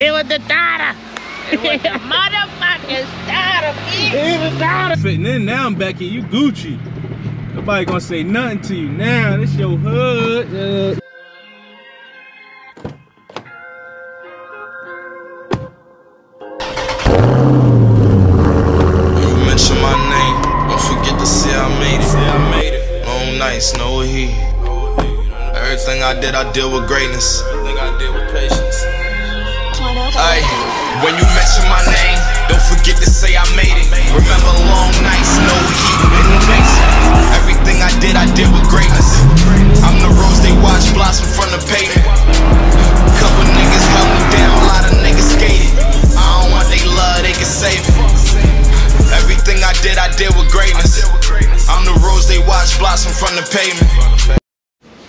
It was the daughter. It was the motherfucking daughter, bitch. It was the daughter. Fitting in now, Becky. You Gucci. Nobody gonna say nothing to you now. This your hood. Mention my name. Don't forget to say I made it. Long nights, no heat. Everything I did with greatness. Everything I did with patience. Ay, when you mention my name, don't forget to say I made it. Remember long nights, no heat, in the basement. Everything I did with greatness. I'm the rose they watch blossom from the pavement. Couple niggas held me down, a lot of niggas skated. I don't want they love, they can save it. Everything I did with greatness. I'm the rose they watch blossom from the pavement.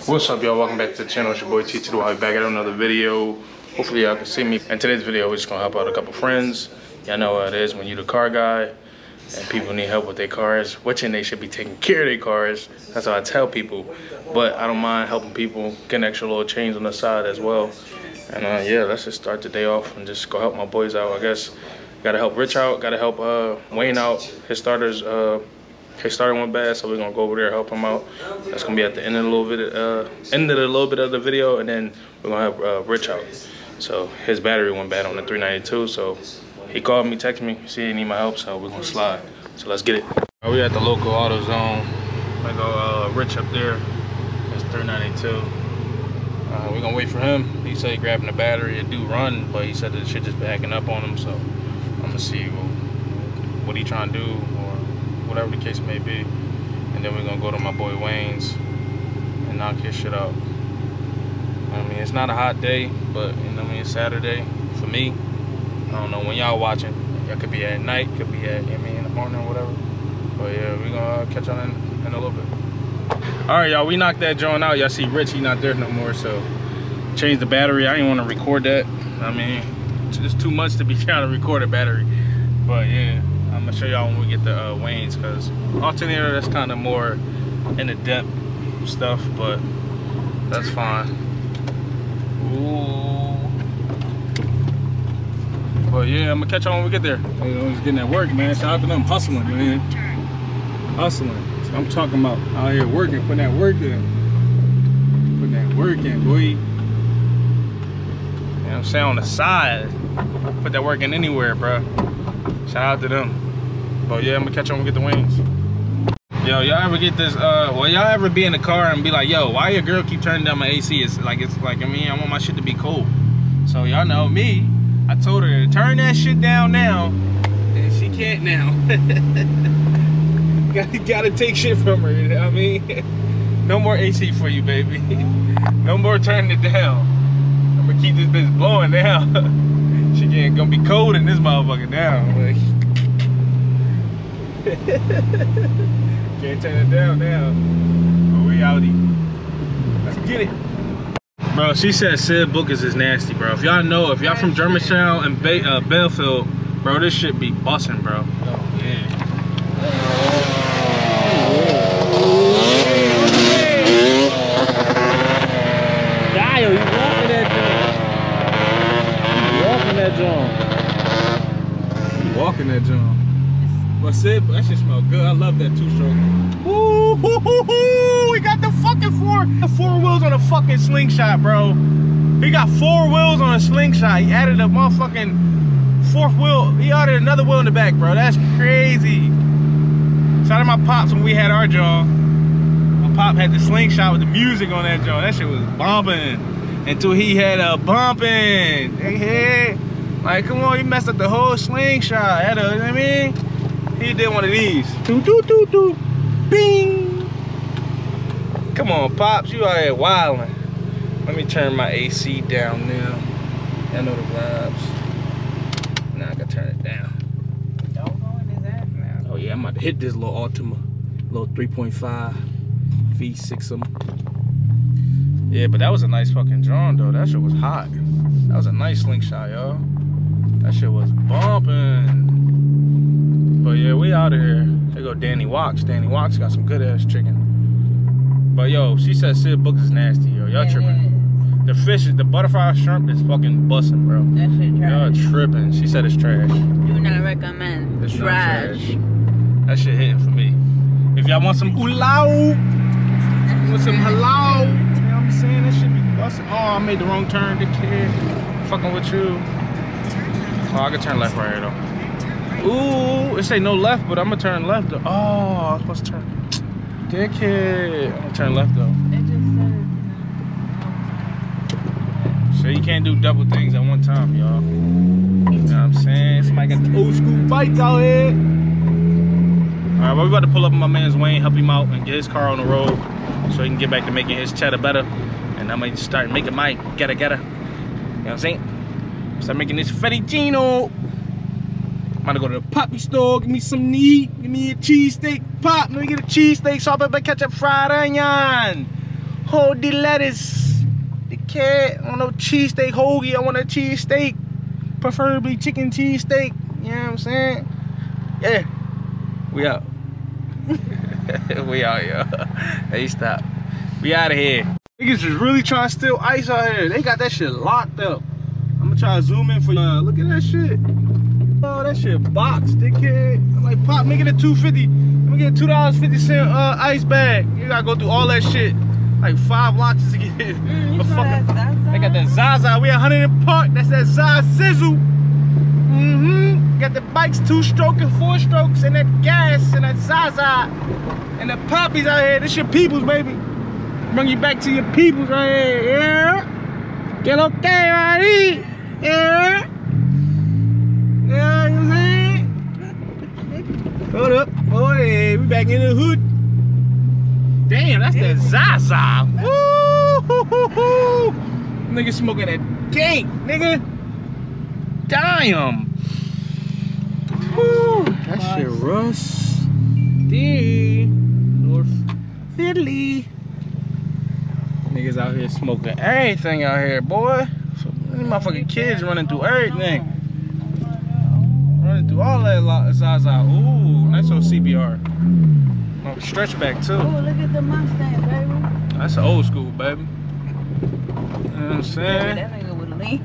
What's up, y'all? Welcome back to the channel. It's your boy T2. I'll be back at another video. Hopefully y'all can see me. In today's video, we're just gonna help out a couple friends. Y'all know how it is when you're the car guy and people need help with their cars, which they should be taking care of their cars. That's how I tell people. But I don't mind helping people, getting extra little change on the side as well. And yeah, let's just start the day off and just go help my boys out, I guess. Gotta help Rich out, gotta help Wayne out. His starter went bad, so we're gonna go over there and help him out. That's gonna be at the end of a little bit of the video, and then we're gonna help Rich out. So his battery went bad on the 392, so he called me, texted me, see he need my help, so we're gonna slide. So let's get it. We at the local auto zone. I go Rich up there. It's 392. We're gonna wait for him. He said he grabbing the battery. It do run, but he said the shit just backing up on him, so I'm gonna see what he trying to do or whatever the case may be. And then we're gonna go to my boy Wayne's and knock his shit out. I mean, it's not a hot day, but you know what I mean, it's Saturday for me. I don't know when y'all watching. Y'all could be at night, could be at, in the morning or whatever. But yeah, we're gonna catch on in a little bit. All right, y'all, we knocked that joint out. Y'all see Rich, he not there no more, so changed the battery. I didn't want to record that. I mean, it's too much to be trying to record a battery. But yeah, I'm gonna show y'all when we get the Wayne's, because alternator, that's kind of more in the depth stuff, but that's fine. Ooh. But yeah, I'm gonna catch on when we get there. You know, just getting that work, man. Shout out to them hustling, man. Hustling. So I'm talking about out here working, putting that work in. Putting that work in, boy. You know what I'm saying? On the side. Put that work in anywhere, bro. Shout out to them. But yeah, I'm gonna catch on when we get the wings. Yo, y'all ever get this, well, y'all ever be in the car and be like, yo, why your girl keep turning down my AC? It's like, I mean, I want my shit to be cold. So y'all know me, I told her to turn that shit down now, and she can't now. gotta take shit from her, you know what I mean? No more AC for you, baby. No more turning it down. I'm gonna keep this bitch blowing now. She gonna be cold in this motherfucker now. Like, can't turn it down now. Oh, we outie. Let's get it. Bro, she said Sid Bookers is nasty, bro. If y'all know, if y'all from Germantown and Belfield, bro, this shit be busting, bro. Oh, yeah. Dio, you walking that joint. You walking that joint. But Sid, that shit smell good. I love that two-stroke. Ooh, we got the fucking four wheels on a fucking slingshot, bro. He got 4 wheels on a slingshot. He added a motherfucking 4th wheel. He added another wheel in the back, bro. That's crazy. Shout out to my pops when we had our jaw. My pop had the slingshot with the music on that jaw. That shit was bumping until he had a bumping. Hey, like, come on, you messed up the whole slingshot. Had a, you know what I mean? He did one of these. Doo doo doo doo. Bing. Come on, Pops, you out here wildin'. Let me turn my AC down now. I know the vibes. Now I can turn it down. Don't go into that now. Oh yeah, I'm about to hit this little Altima. Little 3.5 V6 'em. Yeah, but that was a nice fucking drawing though. That shit was hot. That was a nice slingshot, y'all. That shit was bumping. But yeah, we out of here. There go Danny Walks. Danny Walks got some good ass chicken. But yo, she said Sid Bookers is nasty, yo. Y'all tripping. The fish, the butterfly shrimp is fucking busting, bro. That shit trash. Y'all tripping. She said it's trash. Do not recommend. It's not Trash. That shit hitting for me. If y'all want some ulao, want some halal, you know what I'm saying? That shit be busting. Oh, I made the wrong turn, dickhead. Fucking with you. Oh, I can turn left right here though. Ooh, it say no left, but I'm gonna turn left though. Oh, I was supposed to turn. Dickhead. I'm gonna turn left though. It just said. So you can't do double things at one time, y'all. You know what I'm saying? Somebody got the old school bikes out here. Alright, well, we about to pull up on my man's Wayne, help him out, and get his car on the road so he can get back to making his cheddar better. And I'm gonna start making my getta. You know what I'm saying? Start making this fettuccine. I'm gonna go to the poppy store, give me some meat, give me a cheesesteak pop. Let me get a cheesesteak, salt, pepper, ketchup, fried onion. Hold the lettuce. The cat, I want no cheesesteak hoagie, I want a cheesesteak. Preferably chicken cheesesteak. You know what I'm saying? Yeah. We out. We out, yo. Hey, stop. We out of here. Niggas just really trying to steal ice out here. They got that shit locked up. I'm gonna try to zoom in for y'all. Look at that shit. Oh, that shit boxed, dickhead. I'm like, Pop, make it a $2.50. I'm gonna get $2.50 ice bag. You gotta go through all that shit. Like 5 launches to get it. You saw that Zaza? They got that Zaza. We at 100 Park. That's that Zaza sizzle. Got the bikes 2-stroke and 4-strokes and that gas and that Zaza and the poppies out here. This your peoples, baby. Bring you back to your peoples right here. Yeah. Get okay right here. Yeah. Yeah, you know what I'm saying? Hold up. Oh yeah, we back in the hood. Damn, that's that Zaza. Woo! Nigga smoking that dank, nigga. Damn. Woo, that shit rusty. North Philly. Niggas out here smoking everything out here, boy. So many motherfucking kids running through everything. Running through all that Zaza. Ooh, nice old CBR. Oh, stretch back too. Oh, look at the Mustang, baby. That's an old school, baby. You know what I'm saying? That nigga would lean.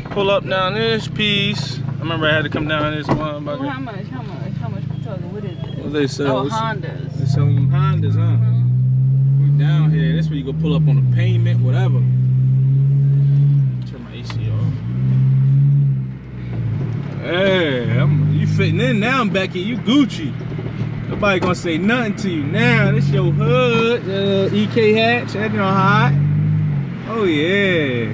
Pull up down this piece. I remember I had to come down this one. Oh, how much we talking? What is it? What they sell? Oh, Hondas. They selling them Hondas, huh? We down here. That's where you go pull up on the pavement, whatever. Turn my AC off. Hey, you fitting in now, Becky. You Gucci. Nobody gonna say nothing to you now. This your hood, EK Hatch, you know hot. Oh yeah.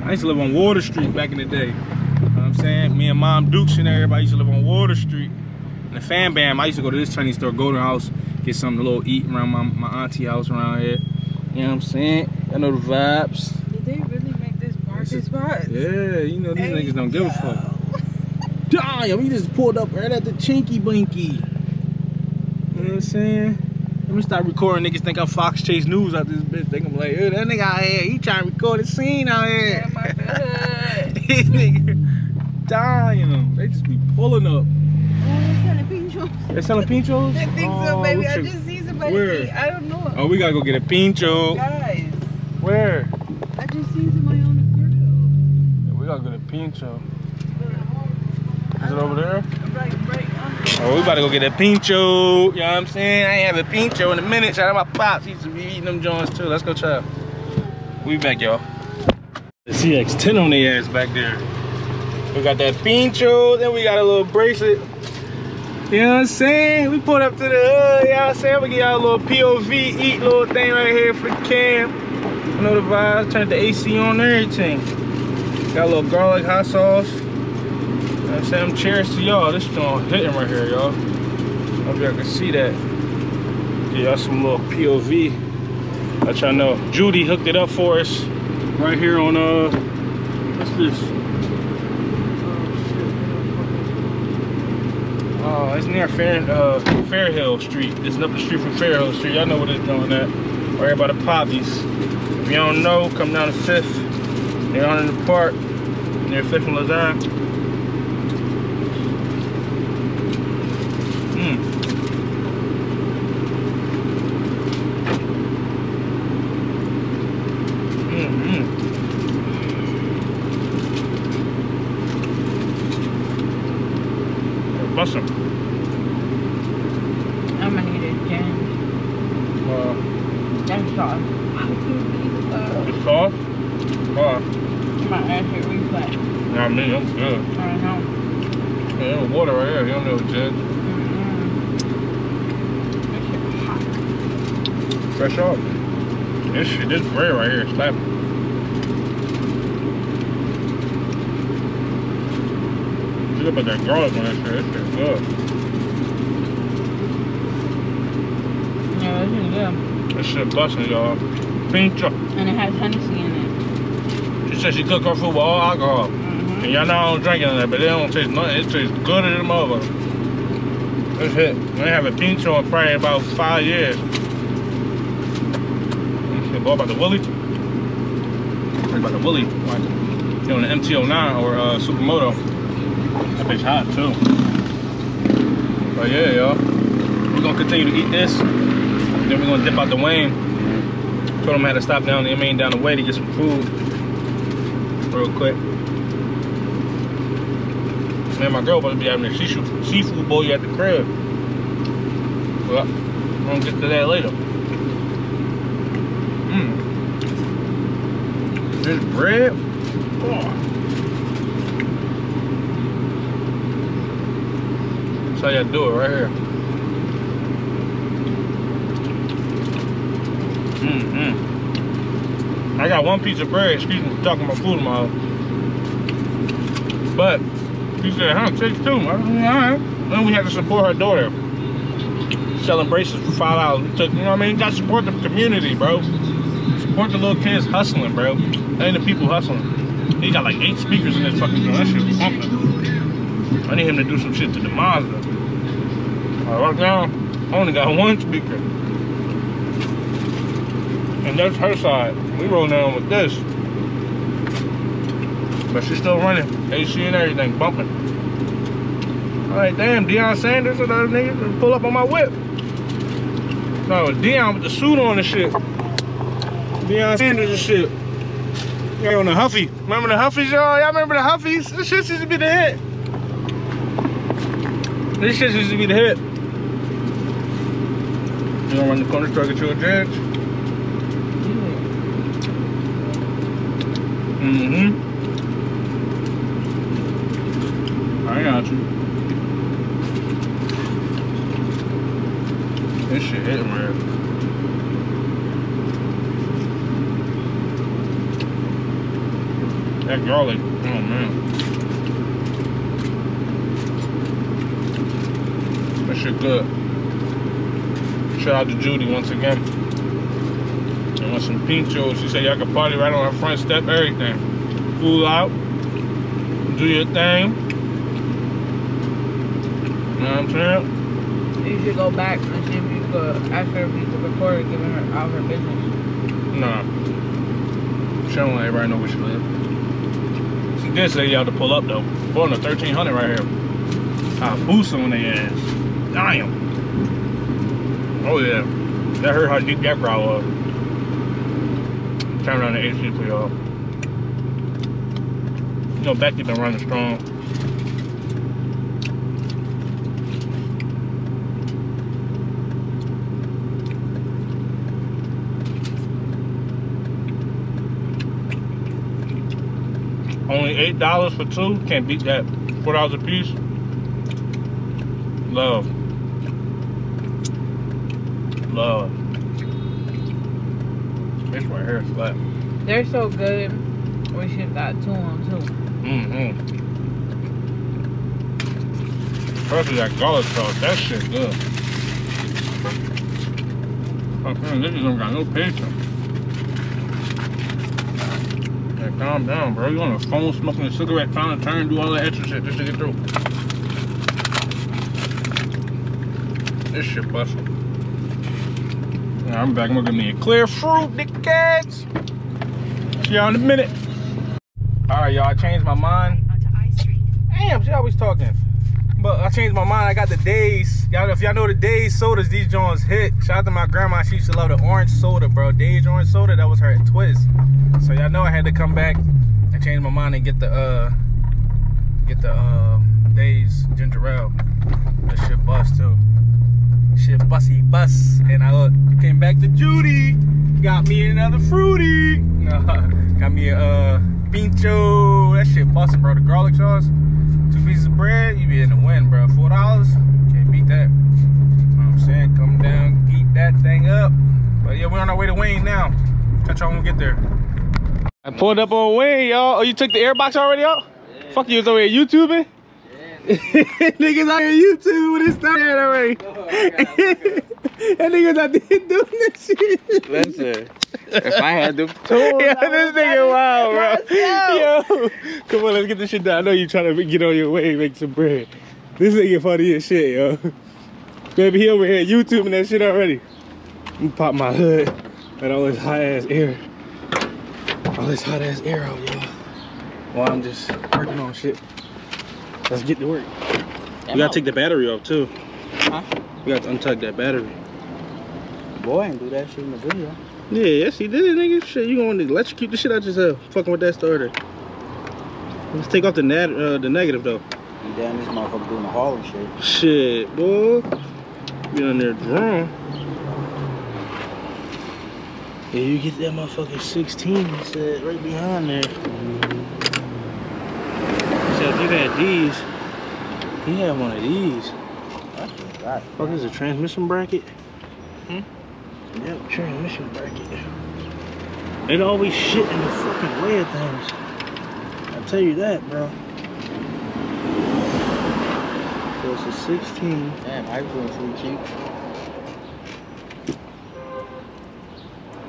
I used to live on Water Street back in the day. You know what I'm saying? Me and Mom Dukes and everybody used to live on Water Street. And the Fan Bam, I used to go to this Chinese store, Golden House, get something a little eat around my auntie house around here. You know what I'm saying? I know the vibes. Did they really make this parking spot? Yeah, you know these niggas don't give a fuck. Damn, we just pulled up right at the Chinky Blinky. You know what I'm saying? Let me start recording. Niggas think I'm Fox Chase News out this bitch. They gonna be like, that nigga out here, he trying to record a scene out here. Yeah, my bad. These niggas dying. They just be pulling up. Oh, they're selling Pinchos. They selling Pinchos? I think so, baby. I just see somebody eat. I don't know. Oh, we gotta go get a Pincho. Guys. Where? I just seen somebody on the grill. Yeah, we gotta get a Pincho. Is it over there? Right Oh, we about to go get a Pincho. You know what I'm saying? I ain't have a Pincho in a minute. Shout out my pops. He used to be eating them joints too. Let's go try. We back, y'all. The CX-10 on the ass back there. We got that Pincho. Then we got a little bracelet. You know what I'm saying? We pulled up to the hood. You know what I'm saying? We get y'all a little POV, eat little thing right here for the cam. You know the vibes. Turned the AC on and everything. Got a little garlic hot sauce. I'm saying, cheers to y'all. This joint hitting right here, y'all. Hope y'all can see that. Give y'all some little POV. Let y'all know. Judy hooked it up for us right here on what's this? Oh, it's near Fairhill Street. It's up the street from Fairhill Street. Y'all know what it's doing at. Right by the Poppies. If you don't know, come down to 5th. They're on in the park near 5th and Lazare. busting. I'm gonna need a gin. That's sauce. It's sauce? My acid reflex. Nah, me, I'm good. I know. Yeah, there's water right here. You don't know what judge. This shit hot. Fresh off. This shit, this bread right here, slap. Look up at that garlic on that shit. This shit's good. Yeah, this is good. This shit busting, y'all. Pinchos. And it has Hennessy in it. She said she cooked her food with all alcohol. And y'all know I don't drink it on that, but it don't taste nothing. It tastes good as a motherfucker. This hit. We ain't have a Pincho in probably about 5 years. Go about the Willie. About the Willie. Like, you on the MT-09 or Supermoto. That bitch hot too. But yeah, y'all. We're gonna continue to eat this. Then we're gonna dip out the Wayne. Told him I had to stop down the down the way to get some food. Real quick. Man, my girl supposed to be having a seafood bowl at the crib. Well, I'm gonna get to that later. This bread, oh. That's how y'all do it right here. I got one piece of bread, excuse me for talking about food in my house. But she said, huh, take two. I said, alright. Then we had to support her daughter. Selling braces for $5. We took, you know what I mean? You gotta support the community, bro. Support the little kids hustling, bro. That ain't the people hustling. He got like 8 speakers in this fucking joint. That shit pumping. I need him to do some shit to the Mazda. Right now, I only got 1 speaker. And that's her side. We roll down with this. But she's still running. AC and everything, bumping. Alright, damn, Deion Sanders or those niggas pull up on my whip. No, it was Deion with the suit on and shit. Deion Sanders and shit. Yeah, on the Huffy. Remember the Huffies, y'all? Y'all remember the Huffies? This shit used to be the hit. This shit used to be the hit. You gonna run the corner store, get you a drench? I got you. This shit hitting, man. That garlic, oh man. That shit good. Shout out to Judy once again. And with some Pinchos, she said y'all can party right on her front step, everything. Fool out, do your thing. You know what I'm saying? You should go back and see if you could ask her if you could record it, giving her out her business. Nah. She don't let everybody know where she lives. She did say you have to pull up though. Pulling a 1300 right here. I'll boost them when they ass. Damn. Oh yeah. That hurt how deep that crowd was. Turn around the AC for y'all. You know, Becky been running strong. Only $8 for 2. Can't beat that. $4 a piece. Love. Love. This right here is flat. They're so good. We should have got 2 on 2. Especially that garlic sauce. That shit good. Oh man, this don't got no patience. Yeah, calm down, bro. You on the phone smoking a cigarette, trying to turn and do all that extra shit just to get through. This shit busting. Yeah, I'm back. I'm gonna give me a clear fruit, dickheads. See y'all in a minute. Alright, y'all, I changed my mind. Damn, she always talking. But I changed my mind. I got the Days. Y'all, if y'all know the Days sodas, these joints hit. Shout out to my grandma. She used to love the orange soda, bro. Days orange soda, that was her twist. So y'all know I had to come back and change my mind and get the Days ginger ale. That shit bust too. Shit bussy bust. And I came back to Judy. Got me another fruity. Got me a Pincho. That shit busting, bro. The garlic sauce. 2 pieces of bread. You be in the wind, bro. $4. Can't beat that. You know what I'm saying? Come down, eat that thing up. But yeah, we're on our way to Wayne now. Catch y'all when we get there. I pulled up on Wayne, y'all. Oh, you took the airbox already out? Yeah. Fuck, you was over here YouTubing? Yeah. Niggas out here YouTubing with his stuff already. That niggas out there doing this shit. Listen, if I had them tools, yeah, this nigga wild, bro. Yo, come on, let's get this shit done. I know you trying to get on your way and make some bread. This nigga funny as shit, yo. Baby, he over here YouTubing that shit already. Let me pop my hood and all this hot ass air. All this hot ass air out, y'all. While I'm just working on shit. Let's get to work. We gotta take the battery off too. Huh? We got to untuck that battery. Boy, ain't do that shit in the video. Yeah, yes he did, nigga. Shit, you gonna electrocute the shit out yourself. Fucking with that starter. Let's take off the negative though. You damn this motherfucker doing the haul and shit. Shit, boy. Be on there drum. Yeah, you get that motherfucking 16, he said, right behind there. He said if you had these, he had one of these. Fuck, is a transmission bracket? Hmm? Yep, transmission bracket. It always shit in the fucking way of things. I'll tell you that, bro. So it's a 16. Damn, I was going too cheap.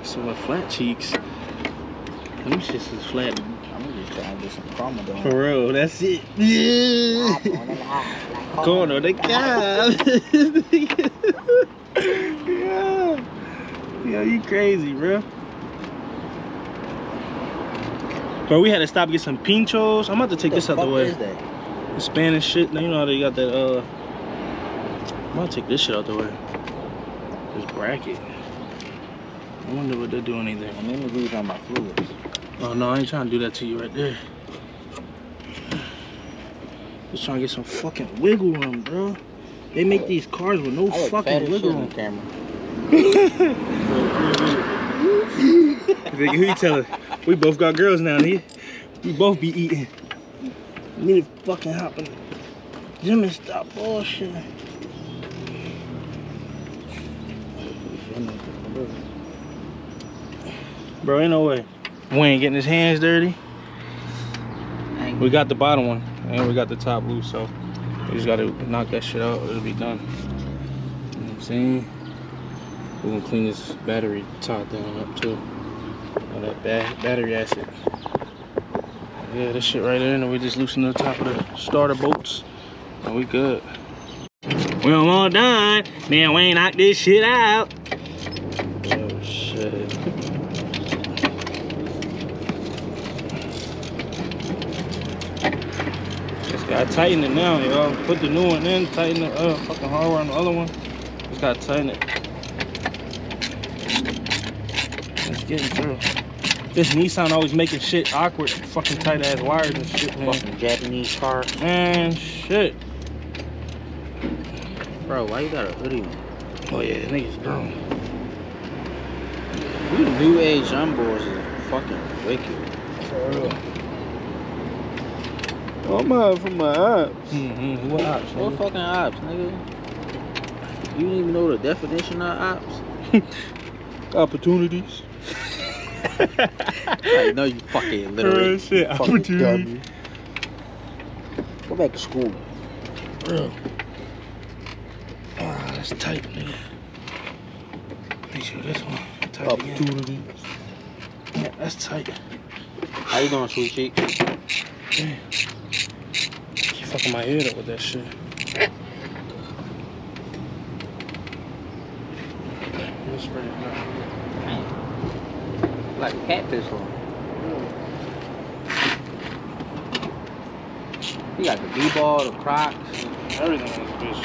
So with flat cheeks, them shits is flat. I'm just trying to get some karma done. For real, that's it. Yeah. Going on the cab. Yeah. Yo, you crazy, bro. Bro, we had to stop and get some Pinchos. I'm about to take this out the way. What is that? The Spanish shit. Now you know how they got that, I'm about to take this shit out the way. This bracket. I wonder what they're doing either. I mean, we talking about fluids. Oh no, I ain't trying to do that to you right there. Just trying to get some fucking wiggle room, bro. They make these cars with no fucking wiggle room. Camera. Who you telling? We both got girls now, nigga. We both be eating. Need to fucking hop in the gym and stop bullshit. Bro, ain't no way. We ain't getting his hands dirty. We got the bottom one and we got the top loose, so we just gotta knock that shit out. It'll be done. You know what I'm saying? We're gonna clean this battery top down up too. All that battery acid. Yeah, this shit right there, and we just loosen the top of the starter bolts, and we good. We all done. Man, we ain't knock this shit out. Oh shit. Just gotta tighten it now, y'all. Put the new one in, tighten the fucking hardware on the other one. Just gotta tighten it. It's getting through. This Nissan always making shit awkward, fucking tight ass wires and shit, man. Fucking Japanese car. Man, shit. Bro, why you got a hoodie on? Oh yeah, niggas grown. You new age young boys is fucking wicked. For real. Oh, I'm out from my ops. What ops? What fucking ops, nigga? You didn't even know the definition of ops? Opportunities. I know you fucking illiterate. Shit, opportunity. Go back to school. Bro. Ah, that's tight, nigga. Make sure this one tight Opportunities. Yeah, that's tight. How you doing, sweet cheek? Damn. Keep fucking my head up with that shit. Let's spray it now. Like a catfish one. You got the D-ball, the Crocs. Everything on this bitch.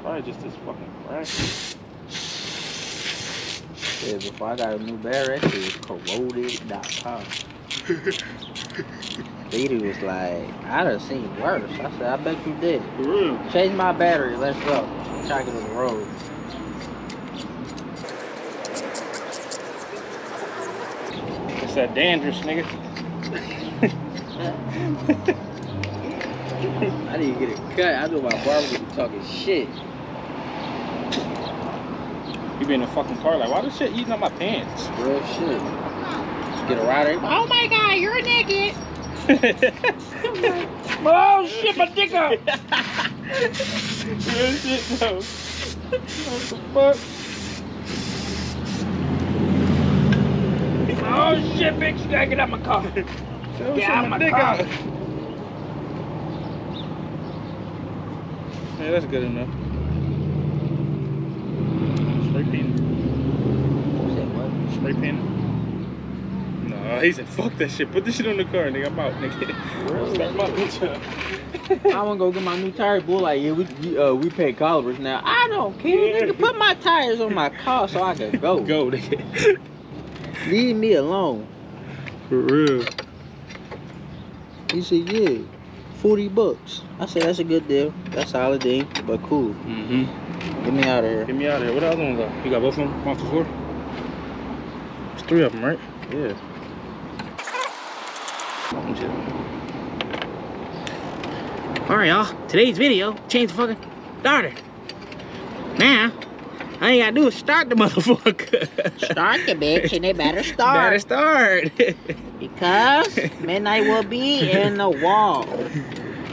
Probably just this fucking bracket. Yeah, before I got a new battery, that shit was corroded.com. Lady was like, I done seen worse. I said, I bet you did. For real. Change my battery, let's go. Try to get on the road. It's that dangerous, nigga. I need to get it cut. I know my barber be talking shit. You be in the fucking car like, why this shit eating on my pants? Real shit. Get a rider. Oh my god, you're naked. Oh shit, my dick up. Real shit though. What the fuck? Oh shit, bitch, you gotta get out my car. Get out my car. Yeah, that's good enough. Spray paint. Said what? Spray paint. No, he said, fuck that shit. Put this shit on the car, nigga. I'm out, nigga. Start my bitch up. I wanna go get my new tire. Bull like, yeah, we pay calibers now. I don't care. Nigga, put my tires on my car so I can go. Go, nigga. Leave me alone. For real. He said, yeah, $40. I said, that's a good deal. That's solid deal, but cool. Mm-hmm. Get me out of here. Get me out of here. What the other ones are? You got both of them off the floor? There's 3 of them, right? Yeah. Alright, y'all. Today's video, change the fucking starter. Now, all you gotta do is start the motherfucker. Start the bitch and it better start. Better start. Because midnight will be in the wall.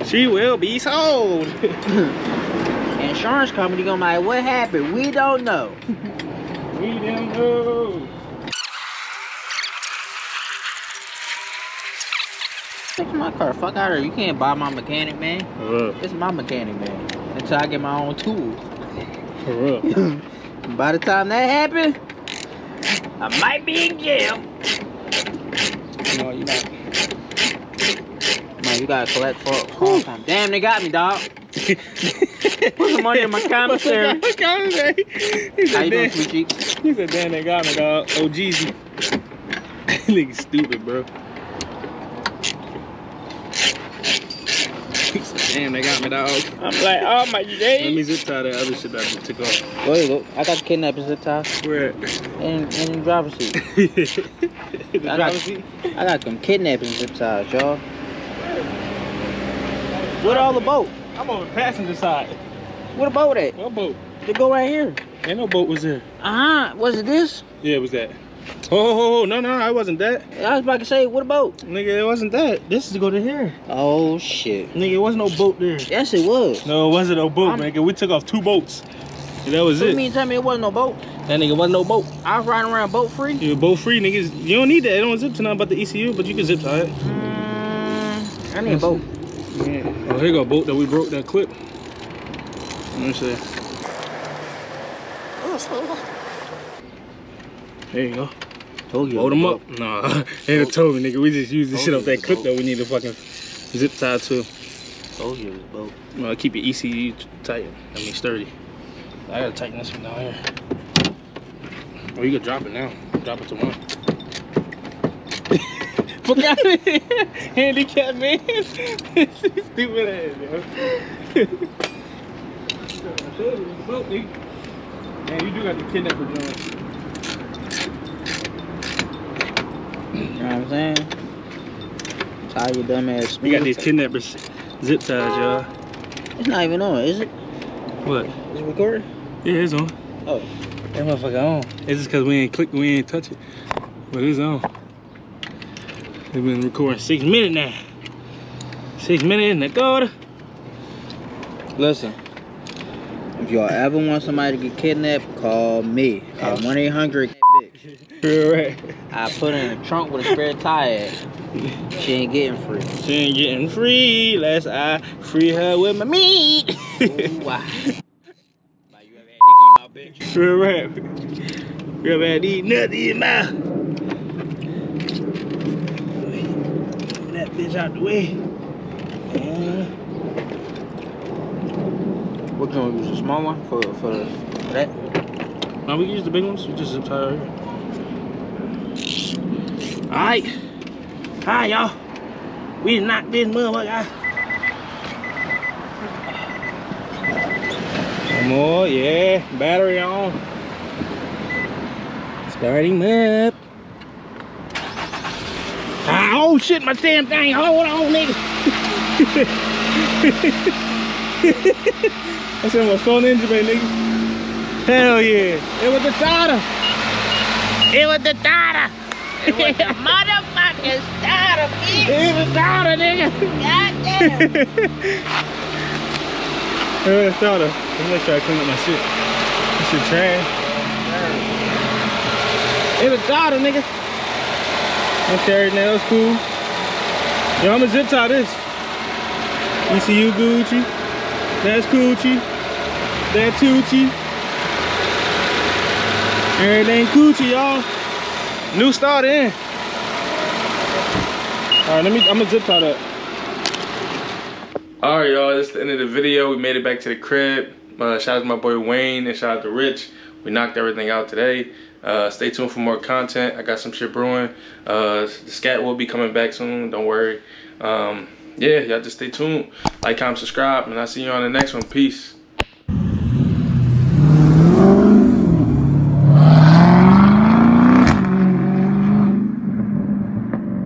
She will be sold. Insurance company gonna be like, what happened? We don't know. We don't know. Fix my car. Fuck out of here. You can't buy my mechanic, man. For real. It's my mechanic, man. Until I get my own tools. For real. By the time that happens, I might be in jail. No, you're not. Man, you gotta collect for time. Damn, they got me, dog. Put some money in my commissary. How you doing, sweet cheeks? He said, damn, they got me, dog. Oh, Jeezy. Nigga stupid, bro. He said, damn, they got me, dog. I'm like, oh my Let days. me zip tie that other shit that I just took off. Go ahead, look. I got the kidnapping zip tie Where? in the driver's seat. The driver's seat? I got them kidnapping zip ties, y'all. Where all the boat? I'm on the passenger side. Where the boat at? What boat? They go right here. Ain't no boat was there. Was it this? Yeah, it was that. Oh, no, it wasn't that. I was about to say, what a boat? Nigga, it wasn't that. This is to go to here. Oh shit. Nigga, it wasn't no boat there. Yes, it was. No, it wasn't no boat, nigga. We took off 2 boats. And that was What it. you mean tell me it wasn't no boat? That nigga wasn't no boat. I was riding around boat free? You were boat free, niggas. You don't need that. It don't zip to nothing about the ECU, but you can zip tie it. I need a boat. Yeah. Oh, here go a boat that we broke that clip. Let me see. There you go. Told you. Hold them up. Nah, they told me, nigga. We just used the shit off that clip that we need to fucking zip tie to. Told you it was a boat. Well, keep your ECU tight. I mean, sturdy. I gotta tighten this one down here. Oh, you can drop it now. Drop it to 1. Fuck out of here. Handicap man. Stupid ass, yo. Man, you do got the kidnapper joint. You know what I'm saying? Tie your dumb ass. You got these kidnappers zip ties, y'all. It's not even on, is it? What? Is it recording? Yeah, it's on. Oh. That motherfucker on. It's just cause we ain't click, we ain't touch it. But it's on. We've been recording 6 minutes now. 6 minutes in the quarter. Listen. If y'all ever want somebody to get kidnapped, call me. Call 1-800 Right. I put her in the trunk with a spare tire. She ain't getting free. She ain't getting free unless I free her with my meat. Ooh, wow. Like you ever had dick in my bitch? Right. You ever had to eat nothing in your mouth? Move that bitch out the way. What you want to use? A small one for that? No, we can use the big ones. We just zip tie right here. Alright. Hi, y'all. We done knocked this motherfucker out. One more, yeah. Battery on. Start him up. Ah, oh shit, my damn thing. Hold on, nigga. I said my phone engine, man, nigga. Hell yeah. It was the starter. It was the starter. It was the motherfucking starter, bitch. It was the starter, nigga. Goddamn. It was the starter. Let me make sure I clean up my shit. This shit trash. It was the starter, nigga. Okay, now that's cool. Yo, I'ma zip tie this. ECU Gucci. That's Gucci. That Tucci. Everything Gucci, y'all. New starter in. Alright, I'ma zip tie that. Alright, y'all, this is the end of the video. We made it back to the crib. Shout out to my boy Wayne and shout out to Rich. We knocked everything out today. Stay tuned for more content. I got some shit brewing. The scat will be coming back soon. Don't worry. Yeah, y'all just stay tuned. Like, comment, subscribe, and I'll see you on the next one. Peace.